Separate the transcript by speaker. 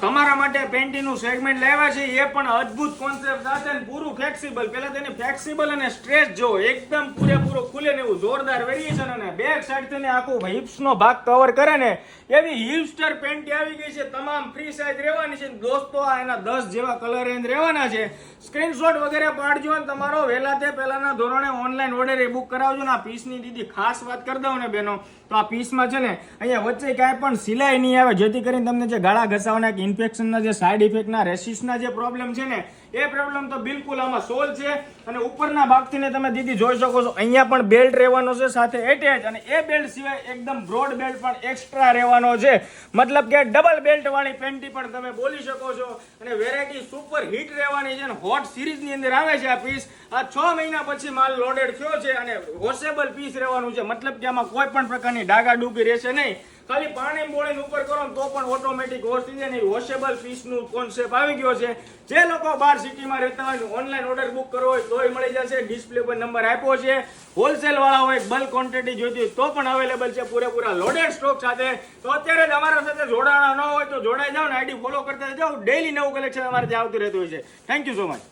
Speaker 1: તમારા માટે પેન્ટીનું સેગમેન્ટ લાવ્યા છે, એ પણ અદ્ભુત કોન્સેપ્ટ સાથે ને પૂરું ફ્લેક્સિબલ. પહેલા તેની ફ્લેક્સિબલ અને સ્ટ્રેચ જો એકદમ પૂરેપૂરો ખુલે ને એવું જોરદાર વેરિએશન, અને બેક સાઈડ થી આખું હિપ્સનો ભાગ કવર કરે ને એવી હિપસ્ટર પેન્ટી આવી ગઈ છે. તમામ ફ્રી સાઈઝ રહેવાની છે દોસ્તો. આ એના 10 જેવા કલર રેન્જ રહેવાના છે. સ્ક્રીનશોટ વગેરે પાડજો અને તમારો વહેલા તે પહેલાના ધોરણે ઓનલાઈન ઓર્ડર એ બુક કરાવજો ને. આ પીસની દીદી ખાસ વાત કરી દઉં ને બેનો, તો આ પીસમાં છે ને અહીંયા વચ્ચે કાંઈ પણ સિલાઈ નહીં આવે, જેથી કરીને તમને જે ગાળા ઘસાવાના કે ઇન્ફેક્શનના જે સાઈડ ઇફેક્ટના રેસિસના જે પ્રોબ્લેમ છે ને એ પ્રોબ્લેમ તો બિલકુલ આમાં સોલ્વ છે. અને ઉપરના ભાગથી ને તમે દીદી જોઈ શકો છો અહીંયા પણ બેલ્ટ રહેવાનો છે સાથે એટેચ, અને એ બેલ્ટ સિવાય એકદમ બ્રોડ બેલ્ટ પણ એક્સ્ટ્રા રહેવાનો છે. મતલબ કે ડબલ બેલ્ટ વાળી પેન્ટી પણ તમે બોલી શકો છો. અને વેરાયટી સુપર હિટ રહેવાની છે, અને હોટ સિરીઝની અંદર આવે છે આ પીસ. આ 6 મહિના પછી માલ લોડેડ થયો છે, અને વોશેબલ પીસ રહેવાનું છે. મતલબ કે આમાં કોઈ પણ પ્રકારની ડાઘા ડૂબી રહેશે નહીં. ખાલી પાણી બોળીને ઉપર કરો તો પણ ઓટોમેટિક વોશ થઈ જાય ને. વોશેબલ પીસનું કોન્સેપ્ટ આવી ગયો છે. જે લોકો બહાર સિટીમાં રહેતા હોય ઓનલાઈન ઓર્ડર બુક કરવો હોય તોય મળી જશે. ડિસ્પ્લે પર નંબર આપ્યો છે. હોલસેલ વાળા હોય બલ્ક ક્વોન્ટિટી જોઈતી હોય તો પણ અવેલેબલ છે પૂરેપૂરા લોડેડ સ્ટોક સાથે. તો અત્યારે જ અમારા સાથે જોડાણા ન હોય તો જોડાઈ જાઓ ને આઈડી ફોલો કરતા જાઓ. ડેઈલી નવું કલેક્શન અમારે ત્યાં આવતું રહેતું હોય છે. Thank you so much.